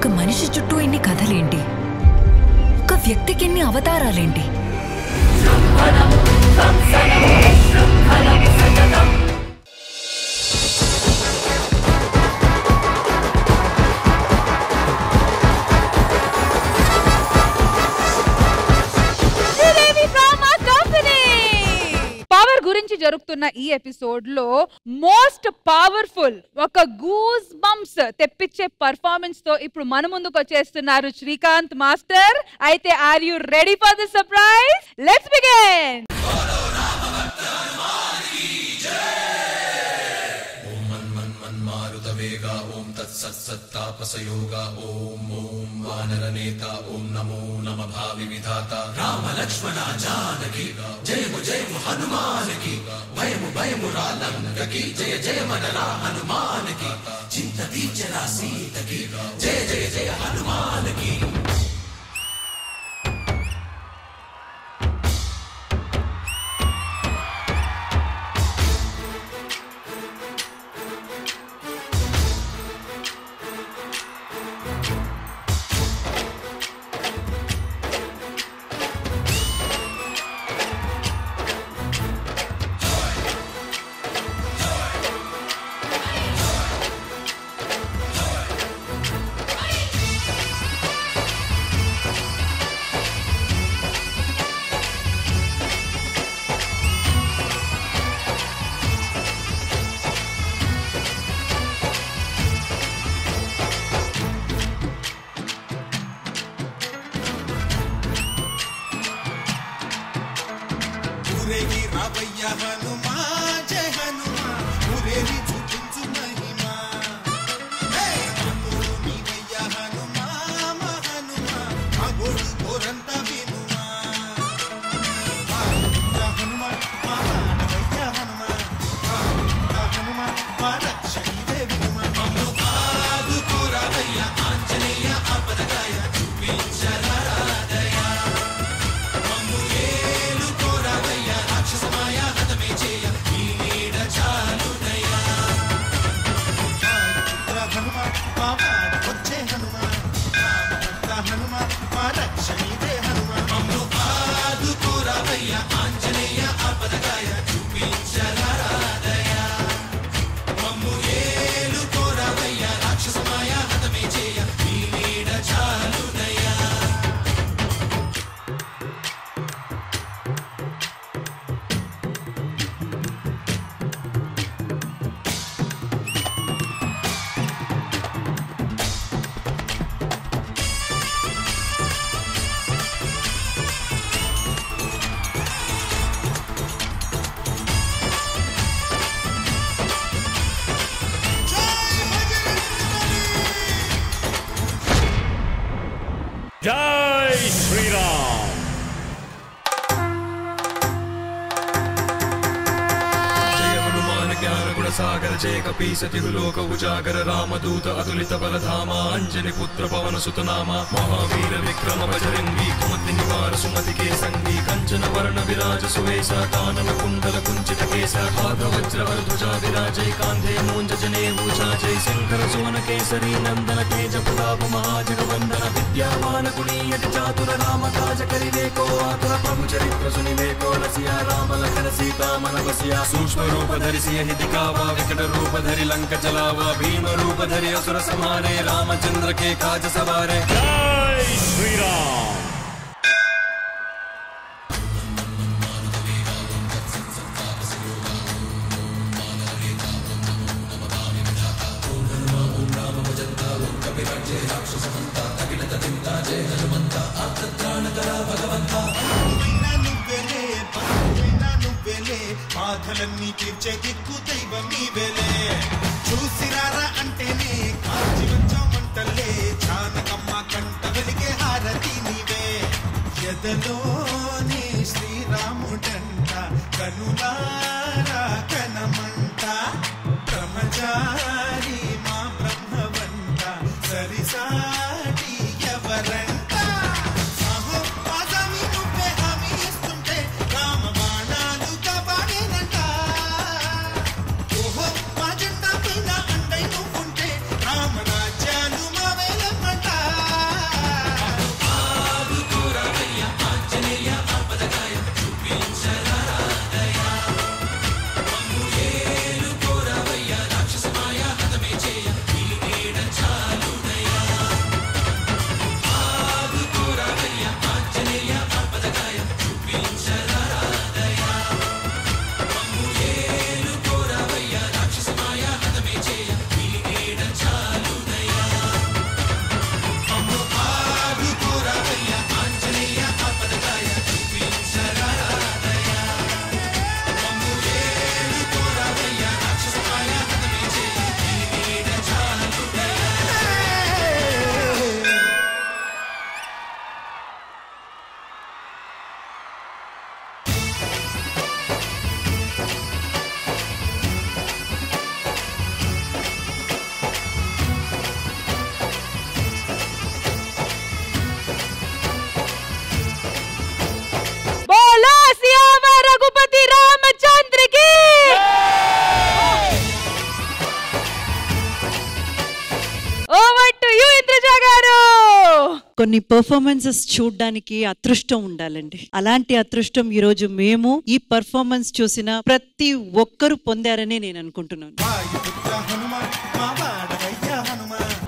ఒక మనిషి చుట్టూ ఇన్ని కథలేంటి? ఒక వ్యక్తికి ఎన్ని అవతారాలేంటి? గురించి జరుగుతున్న ఈ ఎపిసోడ్ లో మోస్ట్ పవర్ఫుల్ ఒక గూస్ బంప్స్ తెప్పించే పర్ఫార్మెన్స్ తో ఇప్పుడు మన ముందుకు వచ్చేస్తున్నారు శ్రీకాంత్ మాస్టర్. అయితే are you ready for the surprise? Let's begin. ఓం తత్సత్తాపసయోగ ఓం ఓం వానరనేత ఓం నమో నమ భావి విధాత రామ లక్ష్మణ జానకి జయము జయము హనుమానికి భయము భయము రాలంకకి జయ జయ మనరా హనుమానికి చింత తీర్చరా సీతకి జయ జయ జయ హనుమానికి. జై శ్రీరామ్. జయ హనుమాన్ జ్ఞాన గుణ సాగర జయ కపీసతి లోక ఉజాగర రామదూత అతులిత బలధామ అంజని పుత్ర పవన సుతనామ మహావీర విక్రమ బజరంగి కుమతి నివార సుమతి కే సంగి కంచన వర్ణ విరాజ సువేశ కానన కుండల కుంచిత కేశ భాగ వజ్ర ధ్వజా విరాజై కాంధే మూంజ జనే ఊచా జై శంకర సువన కేసరి నందన తేజ ప్రతాప మహాజగవందన విద్యావాన గుణీయతి చాతుర రామ కాజ కరివేకో ఆతుర ప్రభు చరిత్ర సునివేకో రసియా రామ లఖన సీతా మన వసియా సూక్ష్మ రూప ధరిసియ హిదికావా వికట रूप धरि लंक जलावा भीम रूप धरि असुर संहारे रामचंद्र के काज सवारे. जय श्री राम. బాధలన్నీ తీర్చే దిక్కు దైవం నీవేలే చూసిరారా అంటేనే కాల్చి వచ్చామంటలే జానకమ్మ కంట వెలిగే హారతి నీవే ఎదలోనే శ్రీరాముడంట కనులారా కనమంట బ్రహ్మచారి మా బ్రహ్మవంట సరిసాటి ఎవరంట రామరాజ్యాలు మా వేలమంట కొన్ని పర్ఫార్మెన్సెస్ చూడడానికి అదృష్టం ఉండాలండి. అలాంటి అదృష్టం ఈరోజు మేము ఈ పర్ఫార్మెన్స్ చూసిన ప్రతి ఒక్కరు పొందారని నేను అనుకుంటున్నాను.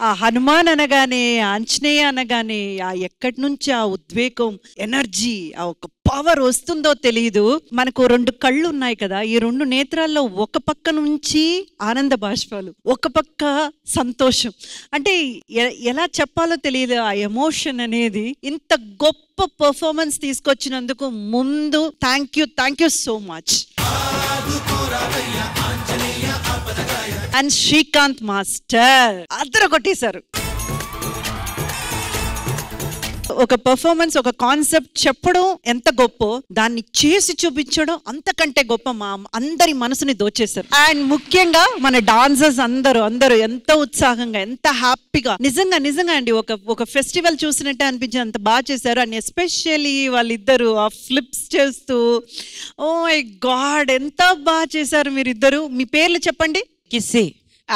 ఆ హనుమాన్ అనగానే, ఆంజనేయ అనగానే ఆ ఎక్కడి నుంచి ఆ ఉద్వేగం, ఎనర్జీ, ఆ ఒక పవర్ వస్తుందో తెలియదు. మనకు 2 కళ్ళు ఉన్నాయి కదా, ఈ 2 నేత్రాల్లో ఒక పక్క నుంచి ఆనంద బాష్పాలు, ఒక పక్క సంతోషం. అంటే ఎలా చెప్పాలో తెలియదు. ఆ ఎమోషన్ అనేది ఇంత గొప్ప పర్ఫార్మెన్స్ తీసుకొచ్చినందుకు ముందు thank you so much. And Srikanth master అద్దరు కొట్టేశారు. ఒక పర్ఫార్మెన్స్, ఒక కాన్సెప్ట్ చెప్పడం ఎంత గొప్ప, దాన్ని చేసి చూపించడం అంతకంటే గొప్ప. మా అందరి మనసుని దోచేశారు. అండ్ ముఖ్యంగా మన డాన్సర్స్ అందరూ ఎంత ఉత్సాహంగా, ఎంత హ్యాపీగా, నిజంగా అండి ఒక ఫెస్టివల్ చూసినట్టే అనిపించింది. అంత బాగా చేశారు. అండ్ ఎస్పెషల్లీ వాళ్ళిద్దరు ఆ ఫ్లిప్స్ చేస్తూ, ఓ మై గాడ్ ఎంత బాగా చేశారు మీరిద్దరు. మీ పేర్లు చెప్పండి. Kissy,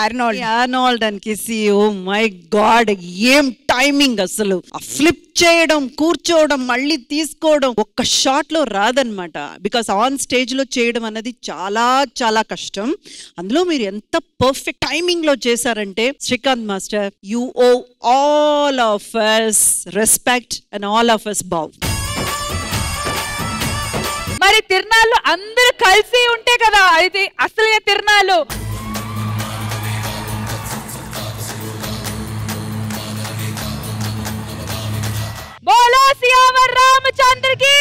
Arnold and Kissy. Oh my god, ఏం టైమింగ్ అసలు. ఆ ఫ్లిప్ చేయడం, కూర్చోవడం, మళ్ళీ తీసుకోవడం ఒక్క షాట్ లో రాదనమాట. బికాస్ ఆన్ స్టేజ్ లో చేయడం అన్నది చాలా చాలా కష్టం. అందులో మీరు ఎంత పర్ఫెక్ట్ టైమింగ్ లో చేశారంటే Srikanth master, you owe all of us respect and all of us bow. మరి తిరునాళ్ళు అందరూ కలిసి ఉంటే కదా ఇది అసలు తిరునాళ్ళు. बोलो सियावर रामचंद्र की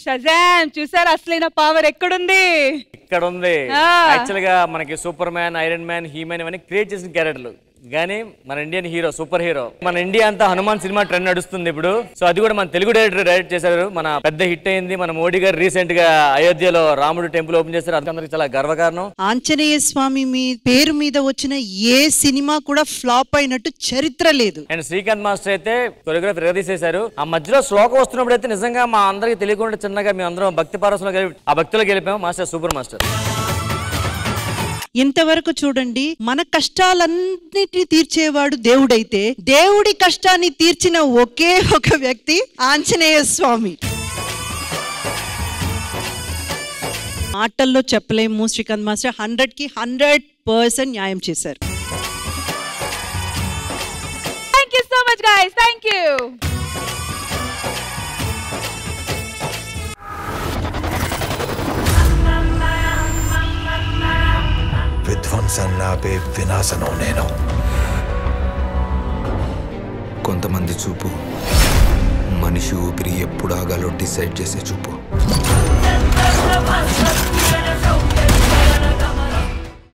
షజామ్ చూసారు అసలైన పవర్ ఎక్కడుంది? ఇక్కడ ఉంది. యాక్చువల్ గా మనకి super man, iron man, He-Man ఇవన్నీ క్రియేట్ చేసిన క్యారెక్టర్లు. కానీ మన ఇండియన్ హీరో, సూపర్ హీరో, మన ఇండియా అంతా హనుమాన్ సినిమా ట్రెండ్ నడుస్తుంది ఇప్పుడు. సో అది కూడా మన తెలుగు డైరెక్టర్ డైరెక్ట్ చేశారు. మన పెద్ద హిట్ అయింది. మన మోడీ గారు రీసెంట్ గా అయోధ్యలో రాముడు టెంపుల్ ఓపెన్ చేశారు. అందరికి చాలా గర్వకారణం. ఆంజనేయ స్వామి మీ పేరు మీద వచ్చిన ఏ సినిమా కూడా ఫ్లాప్ అయినట్టు చరిత్ర లేదు. అండ్ శ్రీకాంత్ మాస్టర్ అయితే కొరియోగ్రఫీ ఎగదీసేశారు. ఆ మధ్యలో శ్లోకం వస్తున్నప్పుడు అయితే నిజంగా మా అందరికి తెలియకుండా చిన్నగా మేము అందరం భక్తి పారవశంలో ఆ భక్తిలో గెలిపాము. Master super master. ఇంతవరకు చూడండి, మన కష్టాలన్నిటినీ తీర్చేవాడు దేవుడైతే, దేవుడి కష్టాన్ని తీర్చిన ఒకే ఒక వ్యక్తి ఆంజనేయ స్వామి. మాటల్లో చెప్పలేము. శ్రీకాంత్ మాస్టర్ 100కి 100% న్యాయం చేశారు. Thank you so much guys. Thank you. విధ్వంసన్నాపే వినాశనం నేను. కొంతమంది చూపు మనిషి ఊపిరి ఎప్పుడు ఆగాలో డిసైడ్ చేసే చూపు.